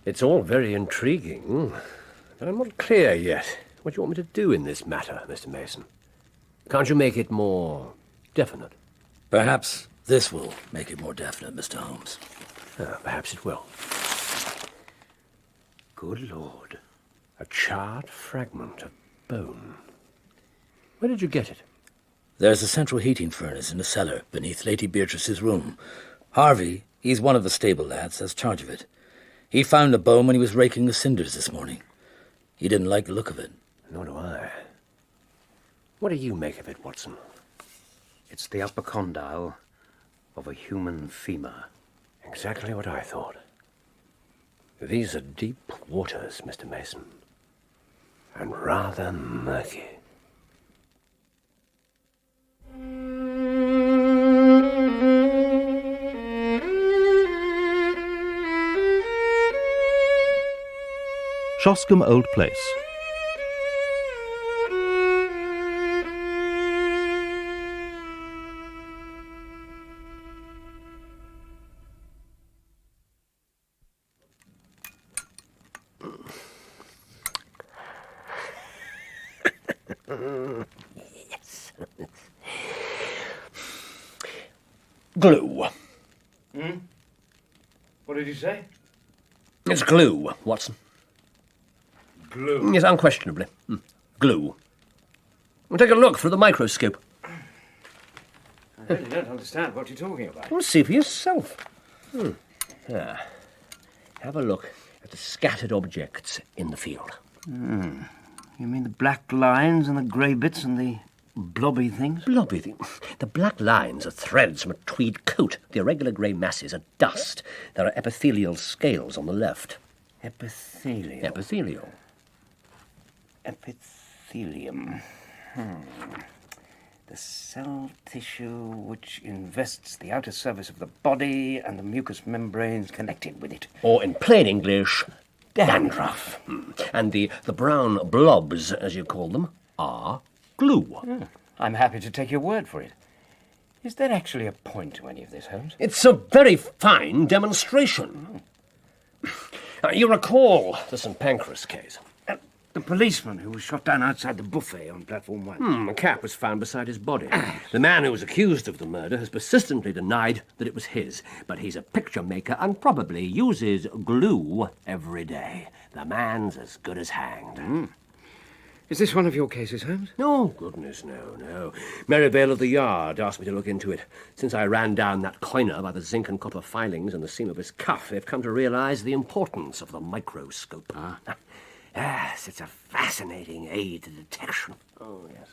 It's all very intriguing, but I'm not clear yet what you want me to do in this matter, Mr. Mason. Can't you make it more definite? Perhaps this will make it more definite, Mr. Holmes. Perhaps it will. Good Lord. A charred fragment of bone. Where did you get it? There's a central heating furnace in the cellar beneath Lady Beatrice's room. Harvey, he's one of the stable lads, has charge of it. He found the bone when he was raking the cinders this morning. He didn't like the look of it. Nor do I. What do you make of it, Watson? It's the upper condyle of a human femur. Exactly what I thought. These are deep waters, Mr. Mason. And rather murky. Shoscombe Old Place. Yes. Glue. What did you say? It's glue, Watson. Glue. Yes, unquestionably. Glue. Well, take a look through the microscope. I really don't understand what you're talking about. Well, see for yourself. Have a look at the scattered objects in the field. You mean the black lines and the grey bits and the blobby things? Blobby thing. The black lines are threads from a tweed coat. The irregular grey masses are dust. There are epithelial scales on the left. Epithelial. Epithelial. Epithelium. The cell tissue which invests the outer surface of the body and the mucous membranes connected with it. Or, in plain English, dandruff. And the brown blobs, as you call them, are glue. I'm happy to take your word for it. Is there actually a point to any of this, Holmes? It's a very fine demonstration. You recall the St. Pancras case? The policeman who was shot down outside the buffet on platform 1. A cap was found beside his body. The man who was accused of the murder has persistently denied that it was his, but he's a picture maker and probably uses glue every day. The man's as good as hanged. Is this one of your cases, Holmes? Oh, goodness, no. Merivale of the Yard asked me to look into it. Since I ran down that coiner by the zinc and copper filings and the seam of his cuff, they've come to realize the importance of the microscope. Yes, it's a fascinating aid to detection. Oh, yes.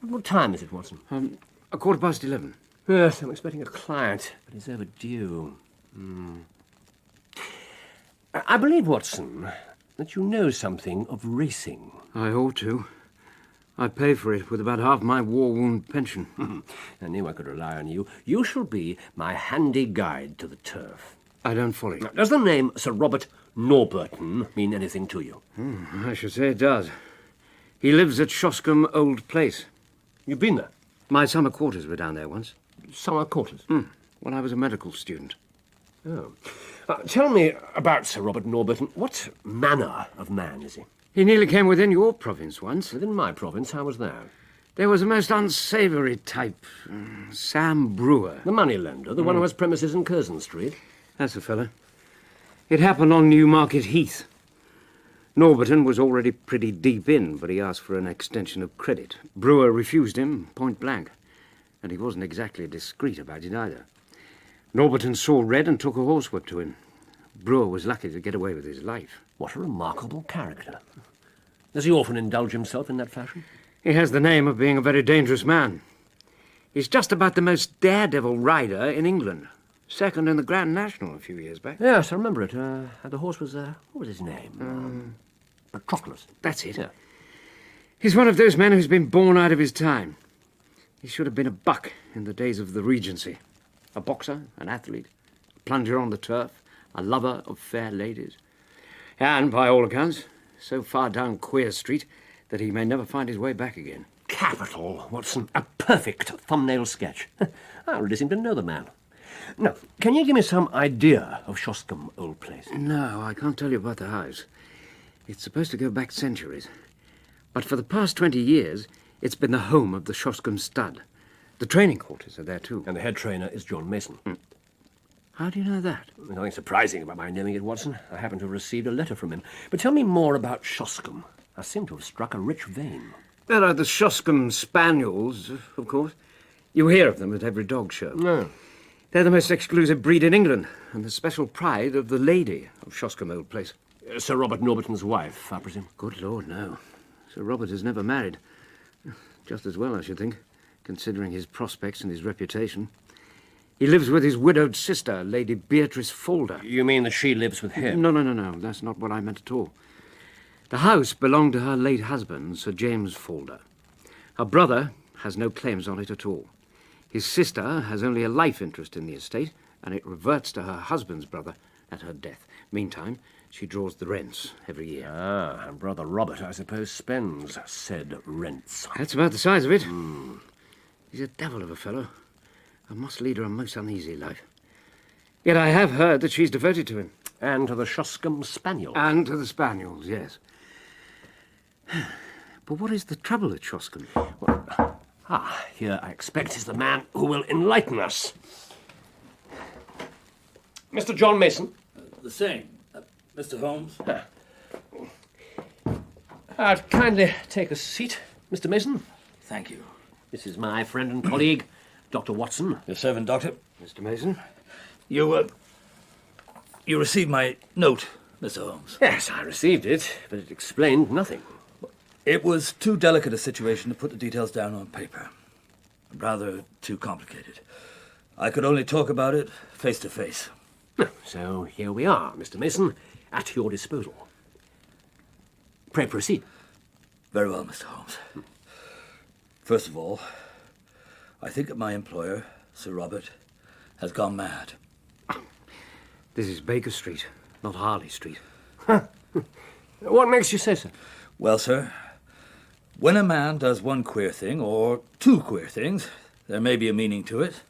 What time is it, Watson? 11:15. Yes, I'm expecting a client, but he's overdue. I believe, Watson, that you know something of racing. I ought to. I pay for it with about half my war wound pension. I knew I could rely on you. You shall be my handy guide to the turf. I don't follow you. Does the name Sir Robert Norburton mean anything to you? I should say it does. He lives at Shoscombe Old Place. You've been there? My summer quarters were down there once. Summer quarters? When I was a medical student. Oh. Tell me about Sir Robert Norburton. What manner of man is he? He nearly came within your province once. Within my province? How was that? There was a most unsavoury type. Sam Brewer. The moneylender, the one who has premises in Curzon Street? That's the fellow. It happened on Newmarket Heath. Norburton was already pretty deep in, but he asked for an extension of credit. Brewer refused him point blank, and he wasn't exactly discreet about it either. Norburton saw red and took a horsewhip to him. Brewer was lucky to get away with his life. What a remarkable character. Does he often indulge himself in that fashion? He has the name of being a very dangerous man. He's just about the most daredevil rider in England. Second in the Grand National a few years back. Yes, I remember it. The horse was, what was his name? Patroclus. That's it. Yeah. He's one of those men who's been born out of his time. He should have been a buck in the days of the Regency. A boxer, an athlete, a plunger on the turf, a lover of fair ladies. And, by all accounts, so far down Queer Street that he may never find his way back again. Capital, Watson. A perfect thumbnail sketch. I already seem to know the man. Now, can you give me some idea of Shoscombe Old Place? No, I can't tell you about the house. It's supposed to go back centuries. But for the past 20 years, it's been the home of the Shoscombe stud. The training quarters are there, too. And the head trainer is John Mason. How do you know that? There's nothing surprising about my knowing it, Watson. I happen to have received a letter from him. But tell me more about Shoscombe. I seem to have struck a rich vein. There are the Shoscombe Spaniels, of course. You hear of them at every dog show. No. They're the most exclusive breed in England, and the special pride of the lady of Shoscombe Old Place. Sir Robert Norberton's wife, I presume. Good Lord, no. Sir Robert has never married. Just as well, I should think, considering his prospects and his reputation. He lives with his widowed sister, Lady Beatrice Folder. You mean that she lives with him? No. That's not what I meant at all. The house belonged to her late husband, Sir James Folder. Her brother has no claims on it at all. His sister has only a life interest in the estate, and it reverts to her husband's brother at her death. Meantime, she draws the rents every year. Ah, and Brother Robert, I suppose, spends said rents. That's about the size of it. He's a devil of a fellow. I must lead her a most uneasy life. Yet I have heard that she's devoted to him. And to the Shoscombe Spaniel. And to the Spaniels, yes. But what is the trouble at Shoscombe? Here I expect is the man who will enlighten us. Mr. John Mason. The same. Mr. Holmes? I'd kindly take a seat, Mr. Mason. Thank you. This is my friend and colleague, Dr. Watson. Your servant, Doctor. Mr. Mason? You received my note, Mr. Holmes. Yes, I received it, but it explained nothing. It was too delicate a situation to put the details down on paper. Rather too complicated. I could only talk about it face to face. So here we are, Mr. Mason, at your disposal. Pray proceed. Very well, Mr. Holmes. First of all, I think that my employer, Sir Robert, has gone mad. This is Baker Street, not Harley Street. What makes you say so? Well, sir, when a man does one queer thing, or two queer things, there may be a meaning to it.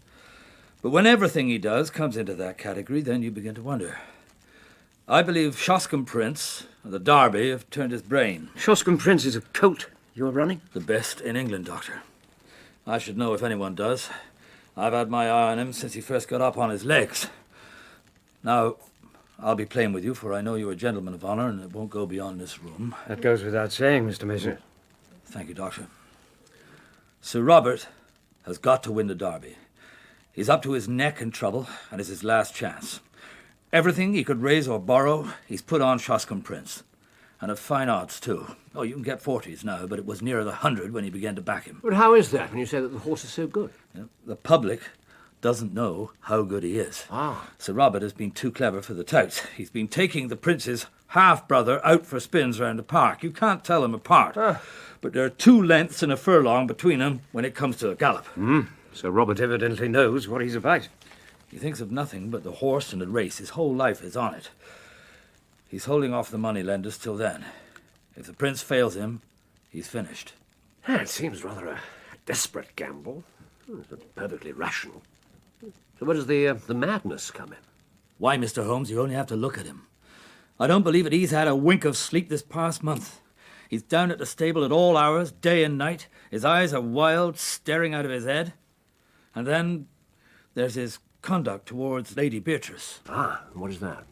But when everything he does comes into that category, then you begin to wonder. I believe Shoscombe Prince and the Derby have turned his brain. Shoscombe Prince is a colt you are running? The best in England, Doctor. I should know if anyone does. I've had my eye on him since he first got up on his legs. Now, I'll be plain with you, for I know you're a gentleman of honour, and it won't go beyond this room. That goes without saying, Mr. Mason. Thank you, Doctor. Sir Robert has got to win the Derby. He's up to his neck in trouble, and it's his last chance. Everything he could raise or borrow, he's put on Shoscombe Prince. And of fine odds, too. Oh, you can get 40s now, but it was nearer the 100 when he began to back him. But how is that when you say that the horse is so good? The public doesn't know how good he is. Sir Robert has been too clever for the touts. He's been taking the Prince's half-brother out for spins round the park. You can't tell them apart. But there are 2 lengths and a furlong between them when it comes to a gallop. Sir Robert evidently knows what he's about. He thinks of nothing but the horse and the race. His whole life is on it. He's holding off the moneylenders till then. If the Prince fails him, he's finished. It seems rather a desperate gamble. It's perfectly rational. So where does the madness come in? Why, Mr. Holmes, you only have to look at him. I don't believe that he's had a wink of sleep this past month. He's down at the stable at all hours, day and night. His eyes are wild, staring out of his head. And then there's his conduct towards Lady Beatrice. What is that?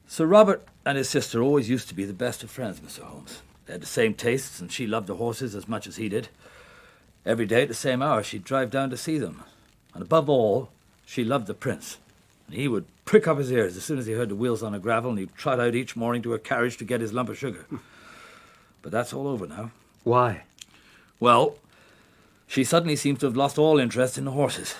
Sir Robert and his sister always used to be the best of friends, Mr. Holmes. They had the same tastes, and she loved the horses as much as he did. Every day at the same hour, she'd drive down to see them. And above all, she loved the Prince. And he would prick up his ears as soon as he heard the wheels on the gravel, and he'd trot out each morning to her carriage to get his lump of sugar. But that's all over now. Why? Well, she suddenly seems to have lost all interest in the horses.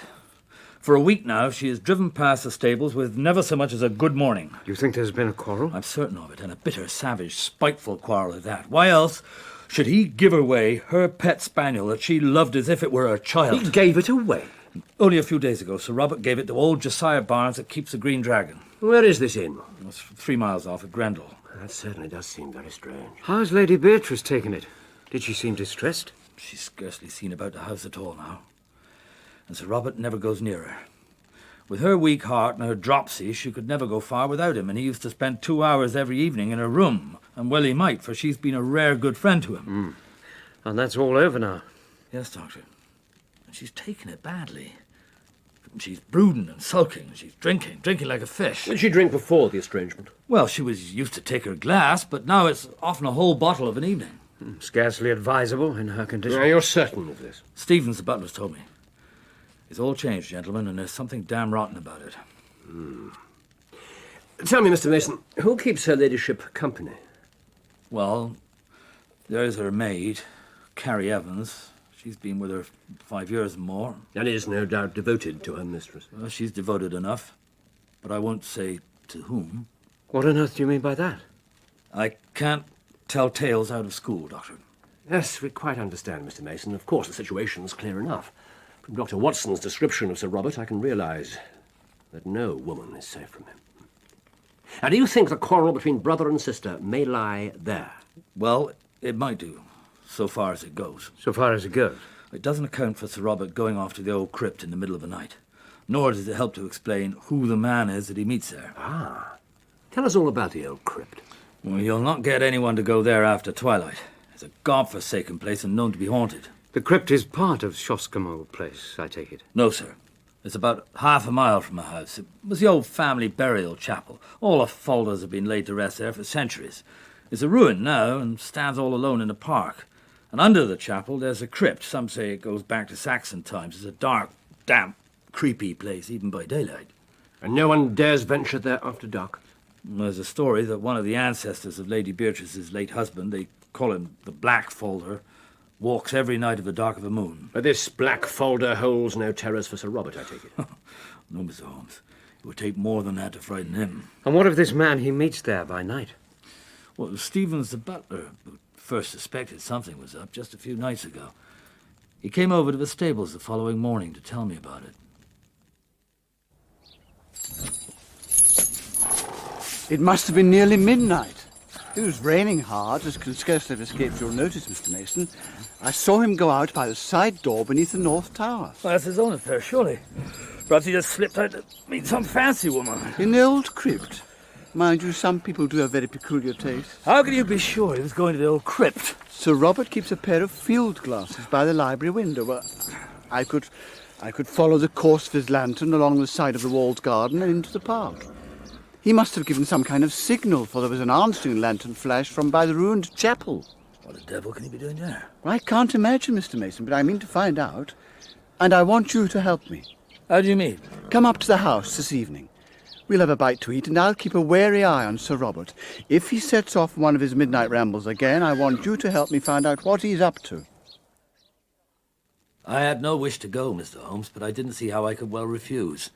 For a week now, she has driven past the stables with never so much as a good morning. You think there's been a quarrel? I'm certain of it, and a bitter, savage, spiteful quarrel at that. Why else should he give away her pet spaniel that she loved as if it were her child? He gave it away? Only a few days ago, Sir Robert gave it to old Josiah Barnes that keeps the Green Dragon. Where is this inn? It's 3 miles off at Grendel. That certainly does seem very strange. How's Lady Beatrice taken it? Did she seem distressed? She's scarcely seen about the house at all now. And Sir Robert never goes near her. With her weak heart and her dropsy, she could never go far without him, and he used to spend 2 hours every evening in her room. And well he might, for she's been a rare good friend to him. And that's all over now. Yes, Doctor. And she's taken it badly. She's brooding and sulking. She's drinking like a fish. Did she drink before the estrangement? Well, she was used to take her glass, but now it's often a whole bottle of an evening. Scarcely advisable in her condition. Now, you're certain of this? Stevens, the butler's told me. It's all changed, gentlemen, and there's something damn rotten about it. Tell me, Mr. Mason, who keeps her ladyship company? Well, there's her maid, Carrie Evans. She's been with her 5 years and more. And is no doubt devoted to her mistress. Well, she's devoted enough, but I won't say to whom. What on earth do you mean by that? I can't tell tales out of school, Doctor. Yes, we quite understand, Mr. Mason. Of course, the situation's clear enough. From Dr. Watson's description of Sir Robert, I can realise that no woman is safe from him. And do you think the quarrel between brother and sister may lie there? Well, it might do, so far as it goes. So far as it goes. It doesn't account for Sir Robert going off to the old crypt in the middle of the night, nor does it help to explain who the man is that he meets there. Ah. Tell us all about the old crypt. Well, you'll not get anyone to go there after twilight. It's a godforsaken place and known to be haunted. The crypt is part of Shoscombe place, I take it. No, sir. It's about half a mile from the house. It was the old family burial chapel. All the folders have been laid to rest there for centuries. It's a ruin now and stands all alone in a park. And under the chapel there's a crypt. Some say it goes back to Saxon times. It's a dark, damp, creepy place, even by daylight. And no one dares venture there after dark? There's a story that one of the ancestors of Lady Beatrice's late husband, they call him the Black Folder, walks every night of the dark of a moon. But this black folder holds no terrors for Sir Robert, I take it. No, Mr. Holmes. It would take more than that to frighten him. And what of this man he meets there by night? Well, Stevens, the butler, who first suspected something was up just a few nights ago. He came over to the stables the following morning to tell me about it. It must have been nearly midnight. It was raining hard, as can scarcely have escaped your notice, Mr. Mason. I saw him go out by the side door beneath the north tower. Well, that's his own affair, surely. Perhaps he just slipped out to meet some fancy woman. In the old crypt. Mind you, some people do have very peculiar tastes. How can you be sure he was going to the old crypt? Sir Robert keeps a pair of field glasses by the library window. Well, I could follow the course of his lantern along the side of the walled garden and into the park. He must have given some kind of signal, for there was an answering lantern flash from by the ruined chapel. What the devil can he be doing there? Well, I can't imagine, Mr. Mason, but I mean to find out. And I want you to help me. How do you mean? Come up to the house this evening. We'll have a bite to eat, and I'll keep a wary eye on Sir Robert. If he sets off one of his midnight rambles again, I want you to help me find out what he's up to. I had no wish to go, Mr. Holmes, but I didn't see how I could well refuse.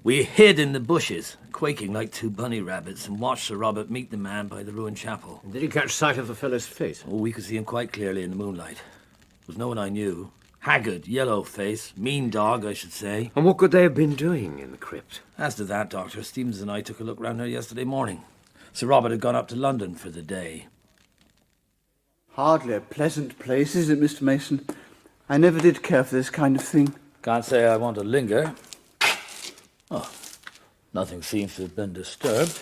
We hid in the bushes, quaking like two bunny rabbits, and watched Sir Robert meet the man by the ruined chapel. Did you catch sight of the fellow's face? Oh, we could see him quite clearly in the moonlight. It was no one I knew. Haggard, yellow face, mean dog, I should say. And what could they have been doing in the crypt? As to that, Doctor, Stevens and I took a look round there yesterday morning. Sir Robert had gone up to London for the day. Hardly a pleasant place, is it, Mr. Mason? I never did care for this kind of thing. Can't say I want to linger. Oh, nothing seems to have been disturbed.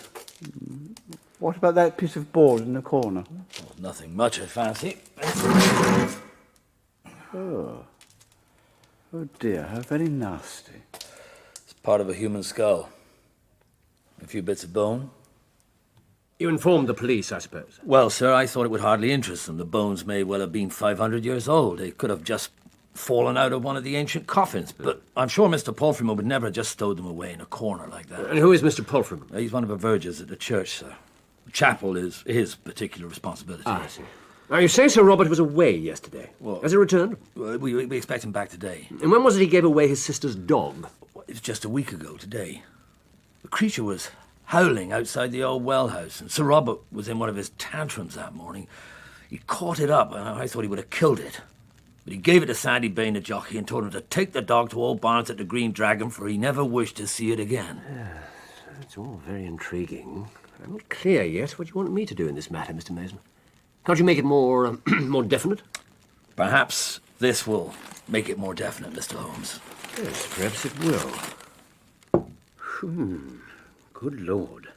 What about that piece of board in the corner? Well, nothing much, I fancy. Oh dear, how very nasty. It's part of a human skull. A few bits of bone. You informed the police, I suppose? Well, sir, I thought it would hardly interest them. The bones may well have been 500 years old. They could have just fallen out of one of the ancient coffins. But I'm sure Mr. Palfreyman would never have just stowed them away in a corner like that. And who is Mr. Palfreyman? He's one of the vergers at the church, sir. The chapel is his particular responsibility. Ah, I see. Now, you say Sir Robert was away yesterday. Well, has he returned? We expect him back today. And when was it he gave away his sister's dog? It was just a week ago today. The creature was howling outside the old well house, and Sir Robert was in one of his tantrums that morning. He caught it up, and I thought he would have killed it. But he gave it to Sandy Bain, the jockey, and told him to take the dog to old Barnes at the Green Dragon, for he never wished to see it again. Yes, it's all very intriguing. I'm not clear yet what you want me to do in this matter, Mr. Mason. Can't you make it more, more definite? Perhaps this will make it more definite, Mr. Holmes. Yes, perhaps it will. Good Lord.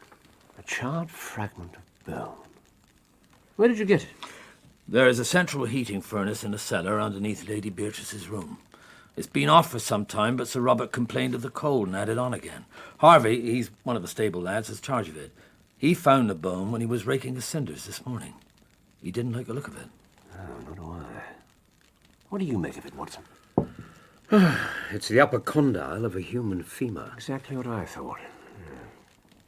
A charred fragment of bone. Where did you get it? There is a central heating furnace in the cellar underneath Lady Beatrice's room. It's been off for some time, but Sir Robert complained of the cold and had it on again. Harvey, he's one of the stable lads, has charge of it. He found the bone when he was raking the cinders this morning. He didn't like the look of it. Oh, nor do I. What do you make of it, Watson? It's the upper condyle of a human femur. Exactly what I thought. Yeah.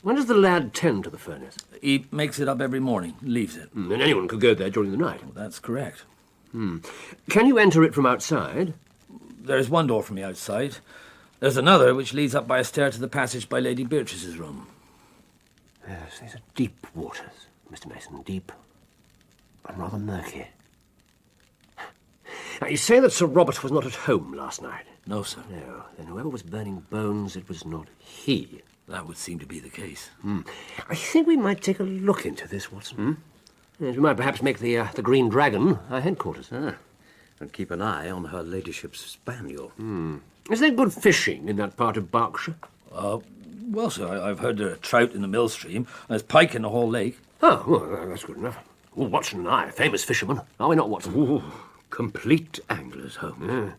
When does the lad tend to the furnace? He makes it up every morning, leaves it. And anyone could go there during the night. Well, that's correct. Can you enter it from outside? There's one door from the outside. There's another which leads up by a stair to the passage by Lady Beatrice's room. Yes, these are deep waters, Mr. Mason, deep and rather murky. Now, you say that Sir Robert was not at home last night? No, sir. No, then whoever was burning bones, it was not he. That would seem to be the case. I think we might take a look into this, Watson. Yes, we might perhaps make the Green Dragon our headquarters. And keep an eye on her ladyship's spaniel. Is there good fishing in that part of Berkshire? Well, sir, I've heard there are trout in the mill stream, and there's pike in the whole lake. Oh, well, that's good enough. Well, Watson and I are famous fishermen, are we not, Watson? Ooh, complete anglers, Holmes.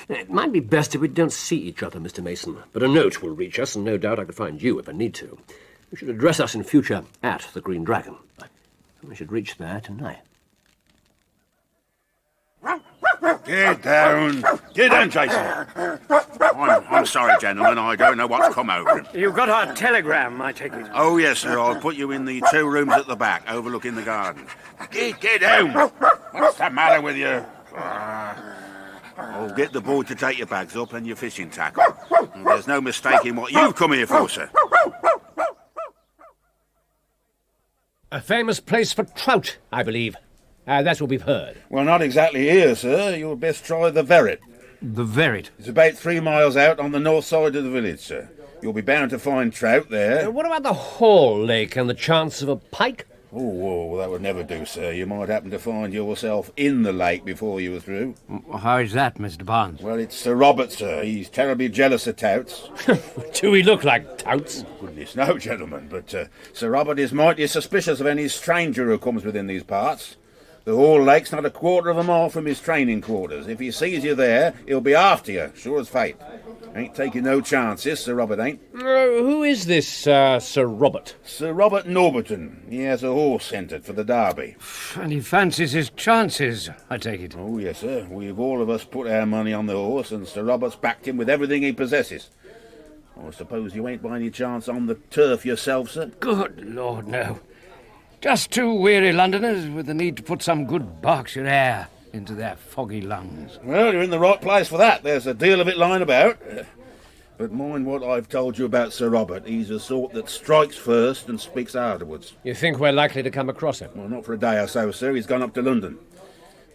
It might be best if we don't see each other, Mr. Mason, but a note will reach us, and no doubt I could find you if I need to. You should address us in future at the Green Dragon. We should reach there tonight. Get down, Jason. I'm sorry, gentlemen. I don't know what's come over him. You got our telegram, I take it. Oh, yes, sir. I'll put you in the 2 rooms at the back, overlooking the garden. Get down. What's the matter with you? I'll get the boy to take your bags up and your fishing tackle. There's no mistaking what you've come here for, sir. A famous place for trout, I believe. That's what we've heard. Well, not exactly here, sir. You'll best try the Verret. The Verret? It's about 3 miles out on the north side of the village, sir. You'll be bound to find trout there. What about the Hall Lake and the chance of a pike? Oh, well, that would never do, sir. You might happen to find yourself in the lake before you were through. How is that, Mr. Barnes? Well, it's Sir Robert, sir. He's terribly jealous of touts. Do we look like touts? Goodness, no, gentlemen, but Sir Robert is mighty suspicious of any stranger who comes within these parts. The Hall Lake's not a quarter of a mile from his training quarters. If he sees you there, he'll be after you, sure as fate. Ain't taking no chances, Sir Robert ain't. Who is this, Sir Robert? Sir Robert Norberton. He has a horse entered for the Derby. And he fancies his chances, I take it. Oh, yes, sir. We've all of us put our money on the horse, and Sir Robert's backed him with everything he possesses. I suppose you ain't by any chance on the turf yourself, sir? Good Lord, no. Just 2 weary Londoners with the need to put some good Berkshire air into their foggy lungs. Well, you're in the right place for that. There's a deal of it lying about. But mind what I've told you about Sir Robert. He's the sort that strikes first and speaks afterwards. You think we're likely to come across him? Well, not for a day or so, sir. He's gone up to London.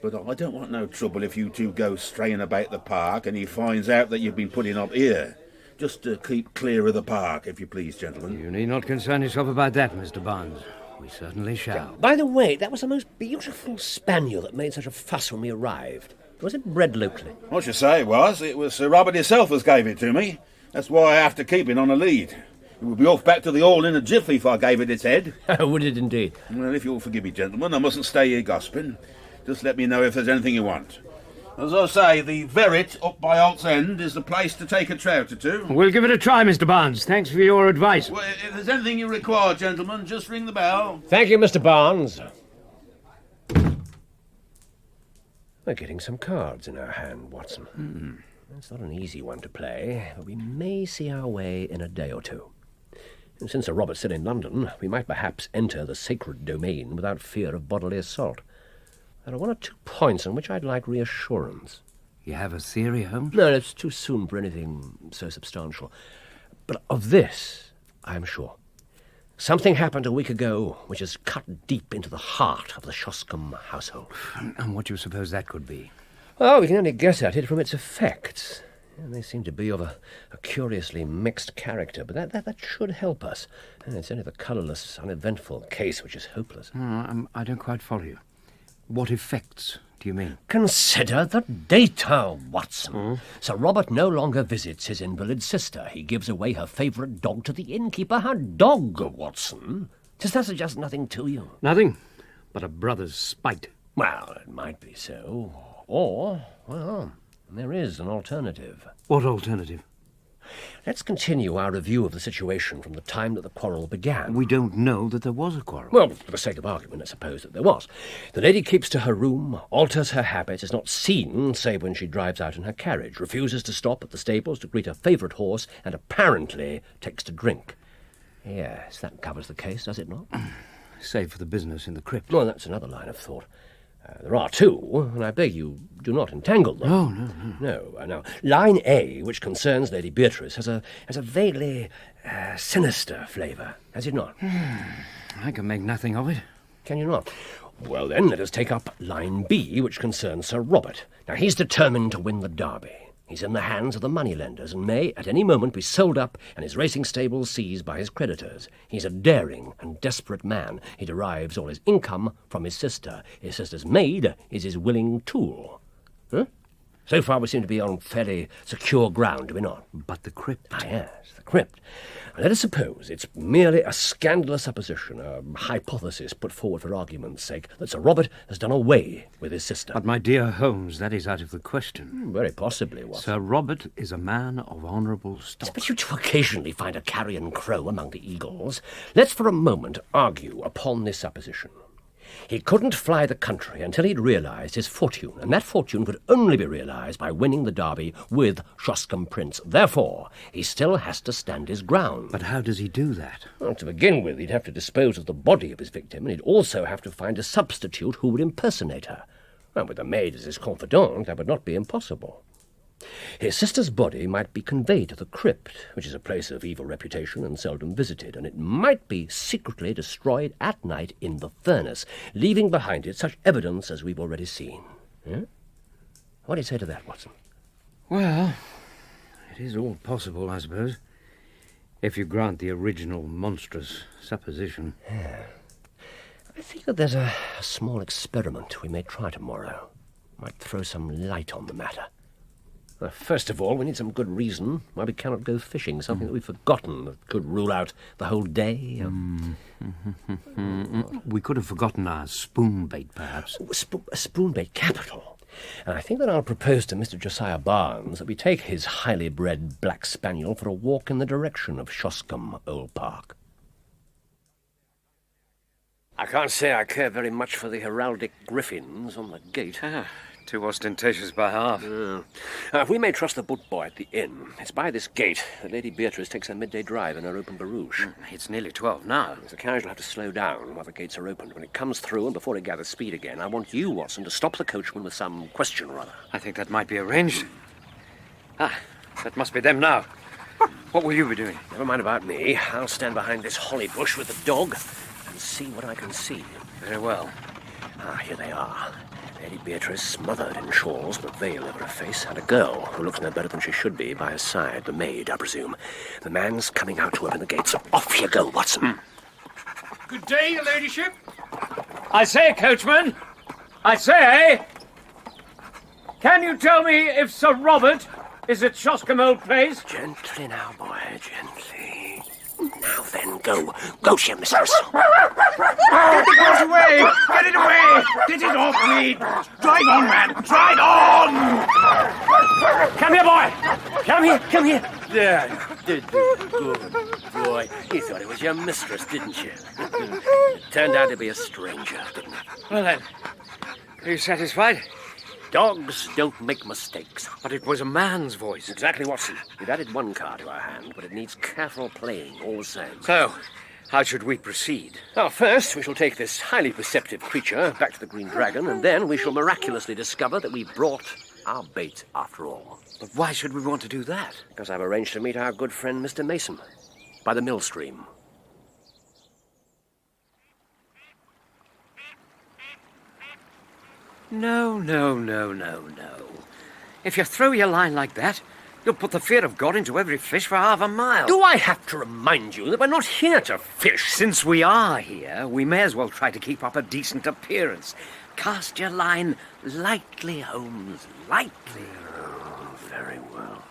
But I don't want no trouble if you two go straying about the park and he finds out that you've been putting up here. Just to keep clear of the park, if you please, gentlemen. You need not concern yourself about that, Mr. Barnes. We certainly shall. By the way, that was the most beautiful spaniel that made such a fuss when we arrived. Was it bred locally? What you say it was Sir Robert himself as gave it to me. That's why I have to keep it on a lead. It would be off back to the Hall in a jiffy if I gave it its head. Would it indeed? Well, if you'll forgive me, gentlemen, I mustn't stay here gossiping. Just let me know if there's anything you want. As I say, the Verret up by Alt's End is the place to take a trout or two. We'll give it a try, Mr. Barnes. Thanks for your advice. Well, if there's anything you require, gentlemen, just ring the bell. Thank you, Mr. Barnes. We're getting some cards in our hand, Watson. It's not an easy one to play, but we may see our way in a day or two. And since Sir Robert's still in London, we might perhaps enter the sacred domain without fear of bodily assault. There are 1 or 2 points on which I'd like reassurance. You have a theory, Holmes? No, it's too soon for anything so substantial. But of this, I am sure. Something happened a week ago which has cut deep into the heart of the Shoscombe household. And what do you suppose that could be? Oh, we can only guess at it from its effects. And they seem to be of a curiously mixed character, but that should help us. And it's only the colourless, uneventful case which is hopeless. I don't quite follow you. What effects do you mean? Consider the data, Watson. Sir Robert no longer visits his invalid sister. He gives away her favourite dog to the innkeeper. Her dog, Watson. Does that suggest nothing to you? Nothing but a brother's spite. Well, it might be so. Or, well, there is an alternative. What alternative? Let's continue our review of the situation from the time that the quarrel began. We don't know that there was a quarrel. Well, for the sake of argument, let's suppose that there was. The lady keeps to her room, alters her habits, is not seen save when she drives out in her carriage, refuses to stop at the stables to greet her favourite horse, and apparently takes to drink. Yes, that covers the case, does it not? Save for the business in the crypt. Well, that's another line of thought. There are two, and I beg you do not entangle them. No. Now, line A, which concerns Lady Beatrice, has a vaguely sinister flavour, has it not? I can make nothing of it. Can you not? Well, then, let us take up line B, which concerns Sir Robert. Now, he's determined to win the Derby. He's in the hands of the moneylenders and may at any moment be sold up and his racing stables seized by his creditors. He's a daring and desperate man. He derives all his income from his sister. His sister's maid is his willing tool. Huh? So far we seem to be on fairly secure ground, do we not? But the crypt. Ah, yes, the crypt. Let us suppose it's merely a scandalous supposition, a hypothesis put forward for argument's sake, that Sir Robert has done away with his sister. But, my dear Holmes, that is out of the question. Very possibly, Watson. Sir Robert is a man of honourable stock. But you do occasionally find a carrion crow among the eagles. Let's for a moment argue upon this supposition. He couldn't fly the country until he'd realised his fortune, and that fortune could only be realised by winning the Derby with Shoscombe Prince. Therefore, he still has to stand his ground. But how does he do that? Well, to begin with, he'd have to dispose of the body of his victim, and he'd also have to find a substitute who would impersonate her. Well, with the maid as his confidant, that would not be impossible. His sister's body might be conveyed to the crypt, which is a place of evil reputation and seldom visited, and it might be secretly destroyed at night in the furnace, leaving behind it such evidence as we've already seen. Yeah? What do you say to that, Watson? Well, it is all possible, I suppose, if you grant the original monstrous supposition. Yeah. I think that there's a small experiment we may try tomorrow. Might throw some light on the matter. First of all, we need some good reason why we cannot go fishing, something that we've forgotten that could rule out the whole day. We could have forgotten our spoon bait, perhaps. A spoon bait, capital. And I think that I'll propose to Mr. Josiah Barnes that we take his highly bred black spaniel for a walk in the direction of Shoscombe Old Park. I can't say I care very much for the heraldic griffins on the gate. Too ostentatious by half. If we may trust the boot-boy at the inn, it's by this gate that Lady Beatrice takes her midday drive in her open barouche. It's nearly 12 now. The carriage will have to slow down while the gates are opened. When it comes through and before it gathers speed again, I want you, Watson, to stop the coachman with some question or other. I think that might be arranged. That must be them now. What will you be doing? Never mind about me. I'll stand behind this holly bush with the dog and see what I can see. Very well. Here they are. Lady Beatrice, smothered in shawls with a veil over her face, and a girl who looks no better than she should be by her side, the maid, I presume. The man's coming out to open the gates. Off you go, Watson. Good day, your ladyship. I say, coachman. I say. Can you tell me if Sir Robert is at Shoscombe Old Place? Gently now, boy, gently. Now then, go. Go, your mistress. Get it away! Get it away! Get it off me! Drive on, man! Drive on! Come here, boy! Come here! There. Good boy. You thought it was your mistress, didn't you? It turned out to be a stranger, didn't it? Well, then, are you satisfied? Dogs don't make mistakes. But it was a man's voice. Exactly, Watson. We've added one card to our hand, but it needs careful playing all the same. So, how should we proceed? Now, first, we shall take this highly perceptive creature back to the Green Dragon, and then we shall miraculously discover that we brought our bait after all. But why should we want to do that? Because I've arranged to meet our good friend Mr. Mason by the mill stream. No. If you throw your line like that, you'll put the fear of God into every fish for half a mile. Do I have to remind you that we're not here to fish? Since we are here, we may as well try to keep up a decent appearance. Cast your line lightly, Holmes, lightly. Oh, very well.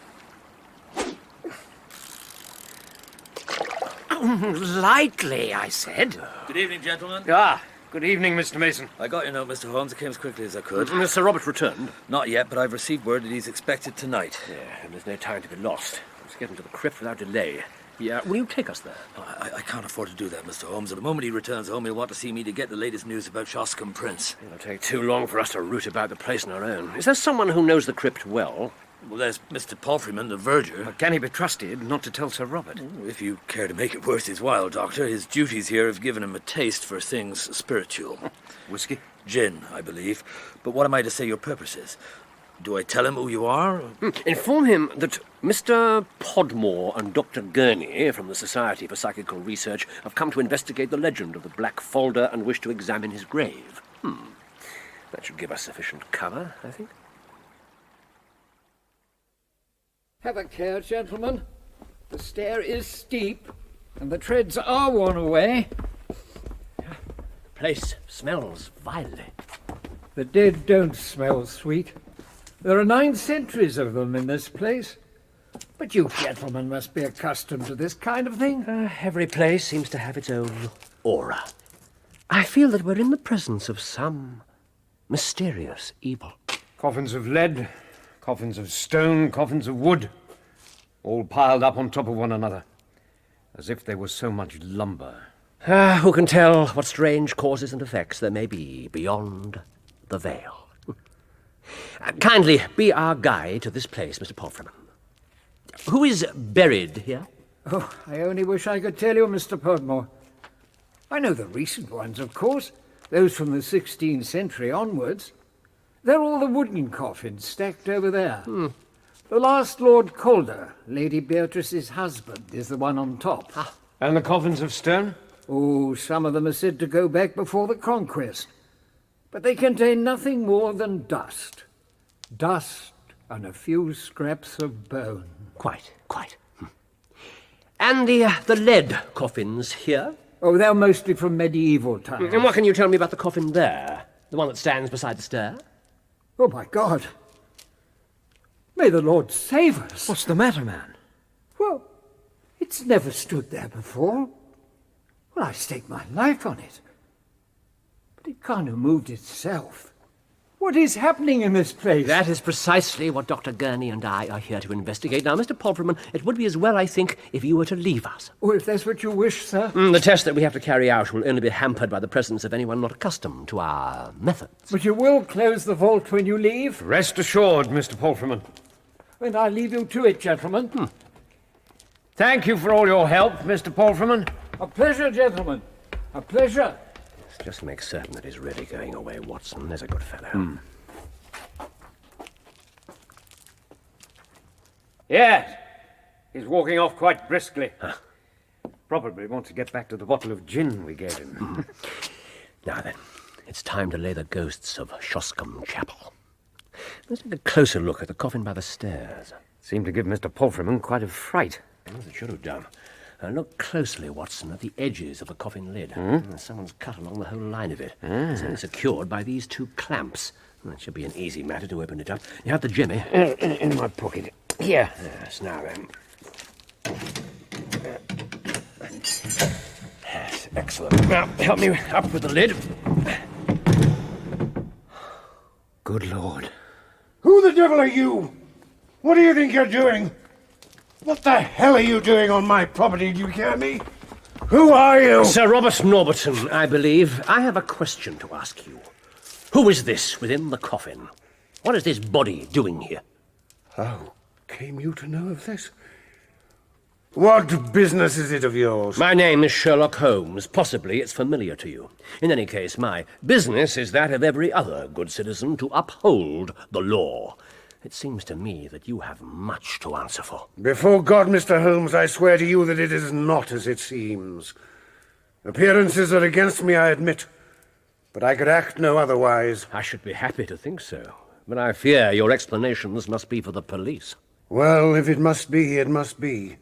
Lightly, I said. Good evening, gentlemen. Ah, good evening, Mr. Mason. I got your note, Mr. Holmes. I came as quickly as I could. Sir Robert returned. Not yet, but I've received word that he's expected tonight. Yeah, and there's no time to be lost. Let's get into the crypt without delay. Yeah, will you take us there? I can't afford to do that, Mr. Holmes. At the moment he returns home, he'll want to see me to get the latest news about Shoscombe Prince. It'll take too long for us to root about the place on our own. Is there someone who knows the crypt well? Well, there's Mr. Palfreyman, the verger. But can he be trusted not to tell Sir Robert? If you care to make it worth his while, Doctor, his duties here have given him a taste for things spiritual. Whiskey? Gin, I believe. But what am I to say your purpose is? Do I tell him who you are? Inform him that Mr. Podmore and Dr. Gurney from the Society for Psychical Research have come to investigate the legend of the Black Folder and wish to examine his grave. That should give us sufficient cover, I think. Have a care, gentlemen. The stair is steep, and the treads are worn away. The place smells vilely. The dead don't smell sweet. There are 9 centuries of them in this place. But you gentlemen must be accustomed to this kind of thing. Every place seems to have its own aura. I feel that we're in the presence of some mysterious evil. Coffins of lead, coffins of stone, coffins of wood, all piled up on top of one another, as if they were so much lumber. Who can tell what strange causes and effects there may be beyond the veil? Kindly be our guide to this place, Mr. Palfreyman. Who is buried here? Oh, I only wish I could tell you, Mr. Podmore. I know the recent ones, of course, those from the 16th century onwards. They're all the wooden coffins stacked over there. The last Lord Calder, Lady Beatrice's husband, is the one on top. And the coffins of stone? Oh, some of them are said to go back before the conquest. But they contain nothing more than dust. Dust and a few scraps of bone. Quite. And the lead coffins here? Oh, they're mostly from medieval times. And what can you tell me about the coffin there? The one that stands beside the stair? Oh, my God. May the Lord save us. What's the matter, man? Well, it's never stood there before. Well, I stake my life on it. But it can't have moved itself. What is happening in this place? That is precisely what Dr. Gurney and I are here to investigate. Now, Mr. Palfreyman, it would be as well, I think, if you were to leave us. Oh, if that's what you wish, sir. The test that we have to carry out will only be hampered by the presence of anyone not accustomed to our methods. But you will close the vault when you leave? Rest assured, Mr. Palfreyman. And I leave you to it, gentlemen. Thank you for all your help, Mr. Palfreyman. A pleasure, gentlemen. A pleasure. Just make certain that he's really going away, Watson. There's a good fellow. Yes. He's walking off quite briskly. Probably wants to get back to the bottle of gin we gave him. Now then, it's time to lay the ghosts of Shoscombe Chapel. Let's take a closer look at the coffin by the stairs. Seemed to give Mr. Palfreyman quite a fright. As it should have done. Look closely, Watson, at the edges of the coffin lid. Someone's cut along the whole line of it. It's only secured by these 2 clamps. That should be an easy matter to open it up. You have the jimmy? In my pocket. Here. Yes, now then. Yes, excellent. Now, help me up with the lid. Good Lord. Who the devil are you? What do you think you're doing? What the hell are you doing on my property, do you hear me? Who are you? Sir Robert Norberton, I believe. I have a question to ask you. Who is this within the coffin? What is this body doing here? How came you to know of this? What business is it of yours? My name is Sherlock Holmes. Possibly it's familiar to you. In any case, my business is that of every other good citizen to uphold the law. It seems to me that you have much to answer for. Before God, Mr. Holmes, I swear to you that it is not as it seems. Appearances are against me, I admit, but I could act no otherwise. I should be happy to think so, but I fear your explanations must be for the police. Well, if it must be, it must be.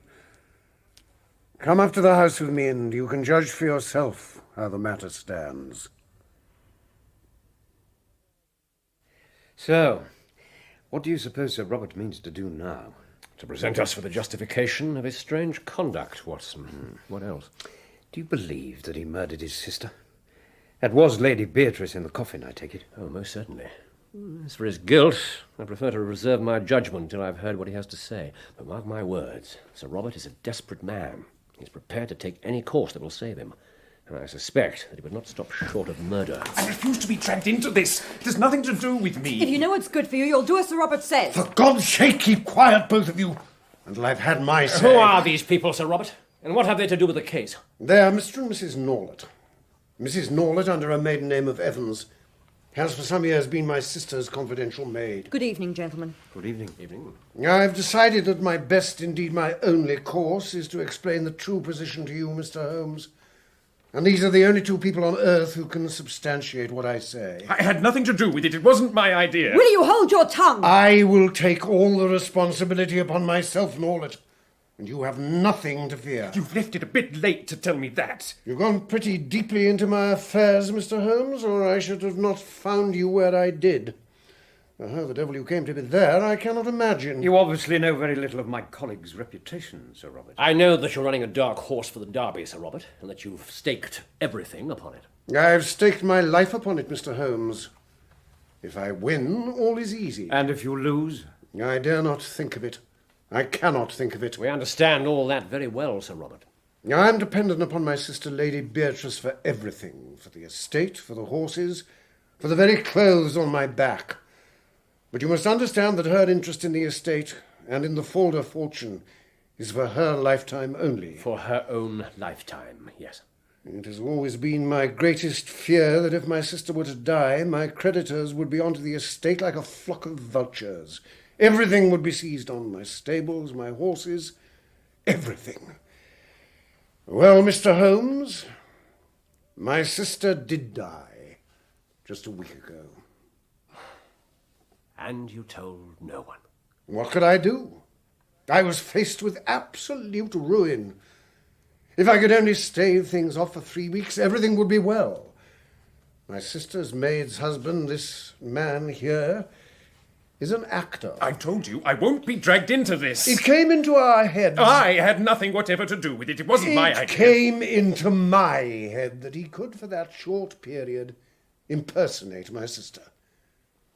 Come up to the house with me, and you can judge for yourself how the matter stands. So, what do you suppose Sir Robert means to do now? To present us with a justification of his strange conduct, Watson. What else? Do you believe that he murdered his sister? That was Lady Beatrice in the coffin, I take it. Oh, most certainly. As for his guilt, I prefer to reserve my judgment till I've heard what he has to say. But mark my words, Sir Robert is a desperate man. He's prepared to take any course that will save him. And I suspect that he would not stop short of murder. I refuse to be dragged into this. It has nothing to do with me. If you know what's good for you, you'll do as Sir Robert says. For God's sake, keep quiet, both of you, until I've had my say. Who are these people, Sir Robert? And what have they to do with the case? They are Mr. and Mrs. Norlett. Mrs. Norlett, under a maiden name of Evans, has for some years been my sister's confidential maid. Good evening, gentlemen. Good evening. I've decided that my best, indeed my only course, is to explain the true position to you, Mr. Holmes. And these are the only two people on earth who can substantiate what I say. I had nothing to do with it. It wasn't my idea. Will you hold your tongue? I will take all the responsibility upon myself, Norlett, and you have nothing to fear. You've left it a bit late to tell me that. You've gone pretty deeply into my affairs, Mr. Holmes, or I should have not found you where I did. Now, how the devil you came to be there, I cannot imagine. You obviously know very little of my colleague's reputation, Sir Robert. I know that you're running a dark horse for the Derby, Sir Robert, and that you've staked everything upon it. I've staked my life upon it, Mr. Holmes. If I win, all is easy. And if you lose? I dare not think of it. I cannot think of it. We understand all that very well, Sir Robert. I am dependent upon my sister, Lady Beatrice, for everything. For the estate, for the horses, for the very clothes on my back. But you must understand that her interest in the estate and in the Folder fortune is for her lifetime only. For her own lifetime, yes. It has always been my greatest fear that if my sister were to die, my creditors would be onto the estate like a flock of vultures. Everything would be seized on, my stables, my horses, everything. Well, Mr. Holmes, my sister did die just a week ago. And you told no one? What could I do? I was faced with absolute ruin. If I could only stave things off for 3 weeks, everything would be well. My sister's maid's husband, this man here, is an actor. I told you, I won't be dragged into this. It came into our heads. I had nothing whatever to do with it. It wasn't my idea. It came into my head that he could, for that short period, impersonate my sister.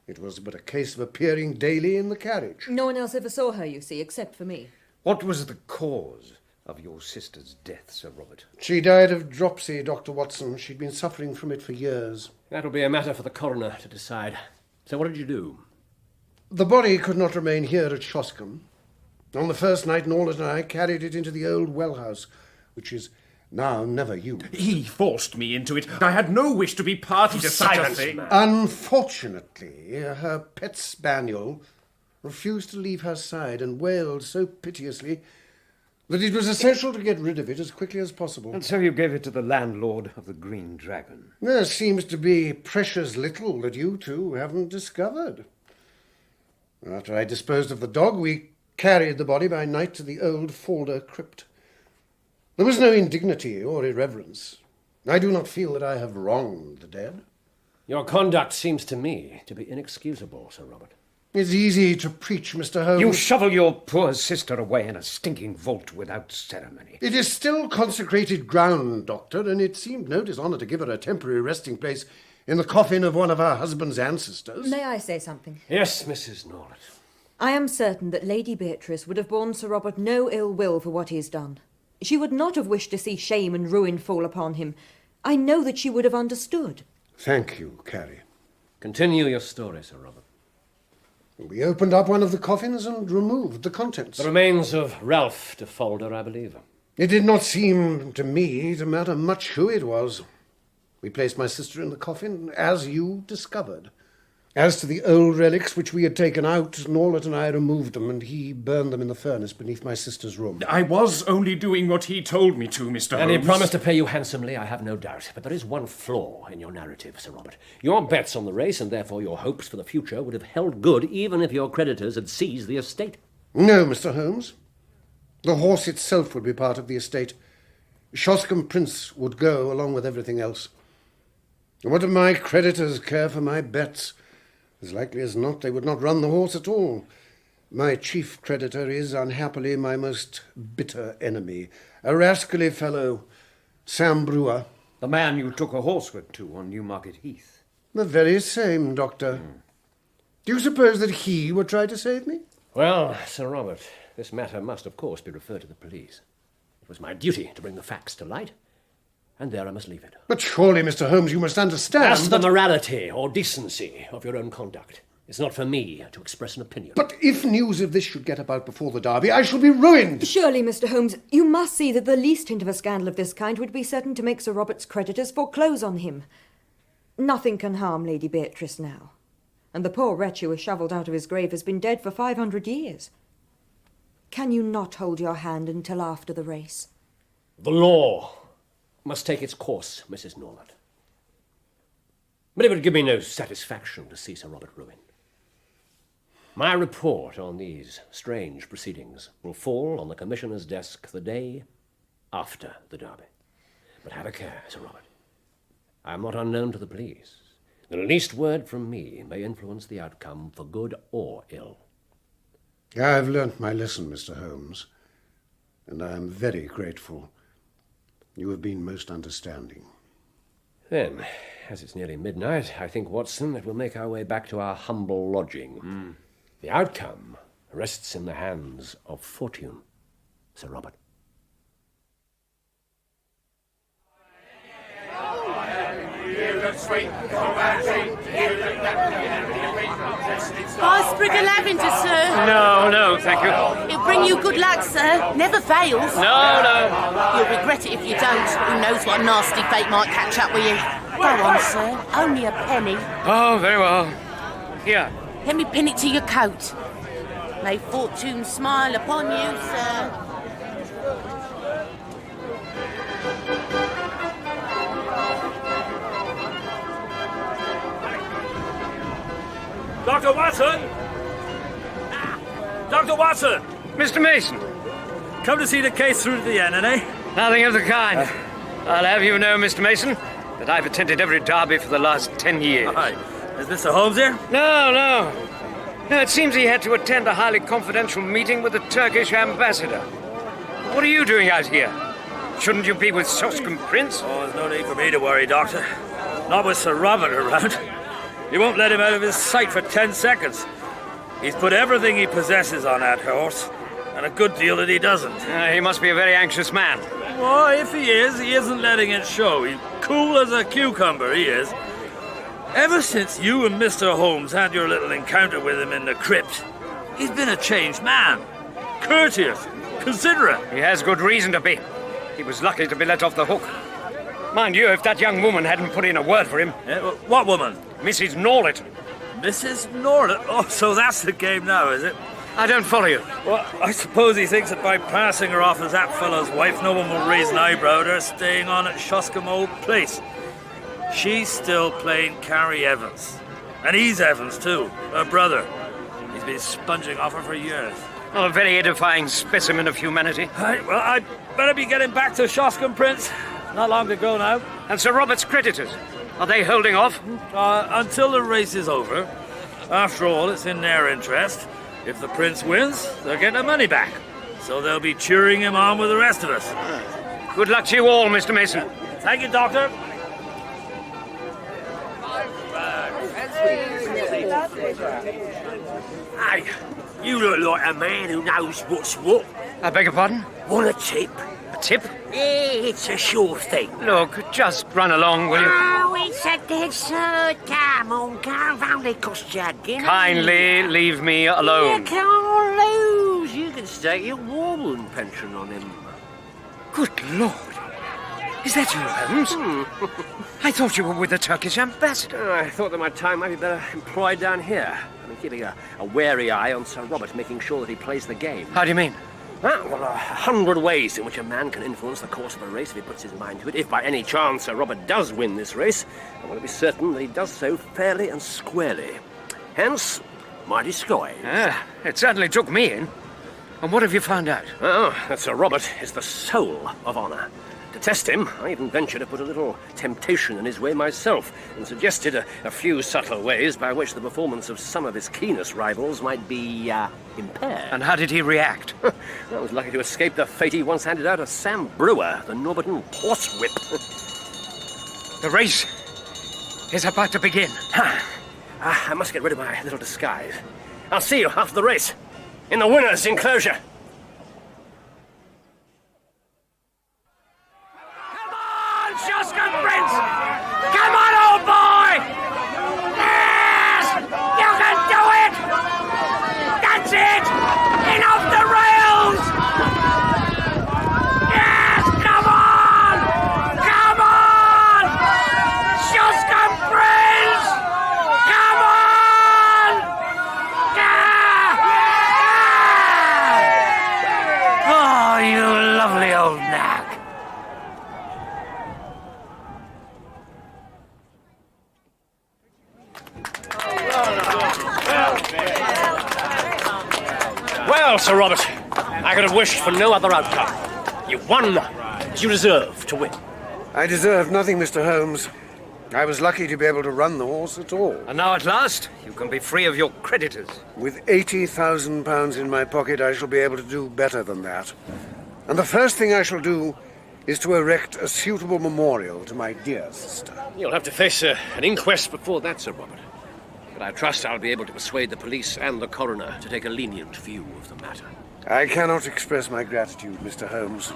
It was but a case of appearing daily in the carriage. No one else ever saw her, you see, except for me. What was the cause of your sister's death, Sir Robert? She died of dropsy, Dr. Watson. She'd been suffering from it for years. That'll be a matter for the coroner to decide. So what did you do? The body could not remain here at Shoscombe. On the first night, Norlett and I carried it into the old well house, which is now never used. He forced me into it. I had no wish to be party to such a thing. Unfortunately, her pet spaniel refused to leave her side and wailed so piteously that it was essential to get rid of it as quickly as possible. And so you gave it to the landlord of the Green Dragon. There seems to be precious little that you two haven't discovered. After I disposed of the dog, we carried the body by night to the old Folder crypt. There was no indignity or irreverence. I do not feel that I have wronged the dead. Your conduct seems to me to be inexcusable, Sir Robert. It's easy to preach, Mr. Holmes. You shovel your poor sister away in a stinking vault without ceremony. It is still consecrated ground, Doctor, and it seemed no dishonour to give her a temporary resting place in the coffin of one of her husband's ancestors. May I say something? Yes, Mrs. Norlett. I am certain that Lady Beatrice would have borne Sir Robert no ill will for what he has done. She would not have wished to see shame and ruin fall upon him. I know that she would have understood. Thank you, Carrie. Continue your story, Sir Robert. We opened up one of the coffins and removed the contents. The remains of Ralph de Folder, I believe. It did not seem to me to matter much who it was. We placed my sister in the coffin, as you discovered. As to the old relics which we had taken out, Norlett and I removed them, and he burned them in the furnace beneath my sister's room. I was only doing what he told me to, Mr. And Holmes. he promised to pay you handsomely, I have no doubt. But there is one flaw in your narrative, Sir Robert. Your bets on the race, and therefore your hopes for the future, would have held good even if your creditors had seized the estate. No, Mr. Holmes. The horse itself would be part of the estate. Shoscombe Prince would go along with everything else. And what do my creditors care for my bets? As likely as not, they would not run the horse at all. My chief creditor is, unhappily, my most bitter enemy. A rascally fellow, Sam Brewer. The man you took a horsewhip to on Newmarket Heath. The very same, Doctor. Do you suppose that he would try to save me? Well, Sir Robert, this matter must, of course, be referred to the police. It was my duty to bring the facts to light, and there I must leave it. But surely, Mr. Holmes, you must understand. As to the morality or decency of your own conduct, it's not for me to express an opinion. But if news of this should get about before the Derby, I shall be ruined. Surely, Mr. Holmes, you must see that the least hint of a scandal of this kind would be certain to make Sir Robert's creditors foreclose on him. Nothing can harm Lady Beatrice now, and the poor wretch who was shovelled out of his grave has been dead for 500 years. Can you not hold your hand until after the race? The law must take its course, Mrs. Norland. But it would give me no satisfaction to see Sir Robert ruined. My report on these strange proceedings will fall on the Commissioner's desk the day after the Derby. But have a care, Sir Robert. I am not unknown to the police. The least word from me may influence the outcome for good or ill. I've learnt my lesson, Mr. Holmes, and I am very grateful. You have been most understanding. Then, as it's nearly midnight, I think, Watson, that we'll make our way back to our humble lodging. The outcome rests in the hands of fortune, Sir Robert. Oh, a sprig of lavender, sir. No, thank you. It'll bring you good luck, sir. Never fails. No. You'll regret it if you don't. Who knows what nasty fate might catch up with you. Go on, sir. Only a penny. Oh, very well. Here. Let me pin it to your coat. May fortune smile upon you, sir. Dr. Watson! Dr. Watson! Mr. Mason. Come to see the case through to the end, eh? Nothing of the kind. I'll have you know, Mr. Mason, that I've attended every derby for the last 10 years. Aye. Is Mr. Holmes here? No, it seems he had to attend a highly confidential meeting with the Turkish ambassador. What are you doing out here? Shouldn't you be with Shoscombe Prince? Oh, there's no need for me to worry, Doctor. Not with Sir Robert around. You won't let him out of his sight for 10 seconds. He's put everything he possesses on that horse, and a good deal that he doesn't. He must be a very anxious man. Well, if he isn't letting it show. He's cool as a cucumber, he is. Ever since you and Mr. Holmes had your little encounter with him in the crypt, he's been a changed man. Courteous, considerate. He has good reason to be. He was lucky to be let off the hook. Mind you, if that young woman hadn't put in a word for him... What woman? Mrs. Norlet. Mrs. Norlet? Oh, so that's the game now, is it? I don't follow you. Well, I suppose he thinks that by passing her off as that fellow's wife, no one will raise an eyebrow at her staying on at Shoscombe Old Place. She's still playing Carrie Evans. And he's Evans, too, her brother. He's been sponging off her for years. Oh, a very edifying specimen of humanity. Right, well, I'd better be getting back to Shoscombe, Prince. Not long to go now. And Sir Robert's creditors, are they holding off? Until the race is over. After all, it's in their interest. If the Prince wins, they'll get their money back. So they'll be cheering him on with the rest of us. Good luck to you all, Mr. Mason. Thank you, Doctor. Hey, you look like a man who knows what's what. I beg your pardon? Want a tip? A tip? Yeah, it's a sure thing. Look, just run along, will you? Oh, it's a dead sir. Come on, come on. They cost you a guinea. Kindly leave me alone. You can't lose. You can stake your Warburton pension on him. Good Lord. Is that you, Holmes? I thought you were with the Turkish ambassador. I thought that my time might be better employed down here. I mean, keeping a wary eye on Sir Robert, making sure that he plays the game. How do you mean? Well, 100 ways in which a man can influence the course of a race if he puts his mind to it. If by any chance Sir Robert does win this race, I want to be certain that he does so fairly and squarely. Hence, my disguise. It certainly took me in. And what have you found out? Oh, that Sir Robert is the soul of honour. To test him, I even ventured to put a little temptation in his way myself and suggested a few subtle ways by which the performance of some of his keenest rivals might be impaired. And how did he react? I was lucky to escape the fate he once handed out to Sam Brewer, the Norbiton horsewhip. The race is about to begin. I must get rid of my little disguise. I'll see you after the race, in the winner's enclosure. Shoscombe Prince! Come on, old boy! Yes! You can do it! That's it! In off the rails! Yes! Come on! Come on! Shoscombe Prince! Come on! Oh, you lovely old nag. Well, Sir Robert, I could have wished for no other outcome. You won as you deserve to win. I deserve nothing, Mr. Holmes. I was lucky to be able to run the horse at all. And now at last, you can be free of your creditors. With £80,000 in my pocket, I shall be able to do better than that. And the first thing I shall do is to erect a suitable memorial to my dear sister. You'll have to face an inquest before that, Sir Robert. But I trust I'll be able to persuade the police and the coroner to take a lenient view of the matter. I cannot express my gratitude, Mr. Holmes.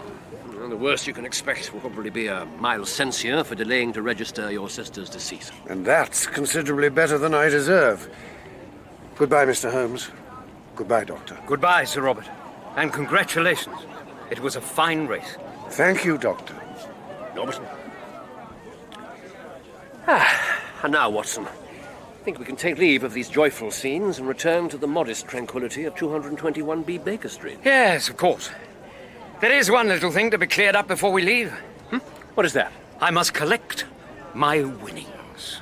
And the worst you can expect will probably be a mild censure for delaying to register your sister's decease. And that's considerably better than I deserve. Goodbye, Mr. Holmes. Goodbye, Doctor. Goodbye, Sir Robert. And congratulations. It was a fine race. Thank you, Doctor. Norbiton. And now, Watson, I think we can take leave of these joyful scenes and return to the modest tranquility of 221B Baker Street. Yes, of course. There is one little thing to be cleared up before we leave. What is that? I must collect my winnings.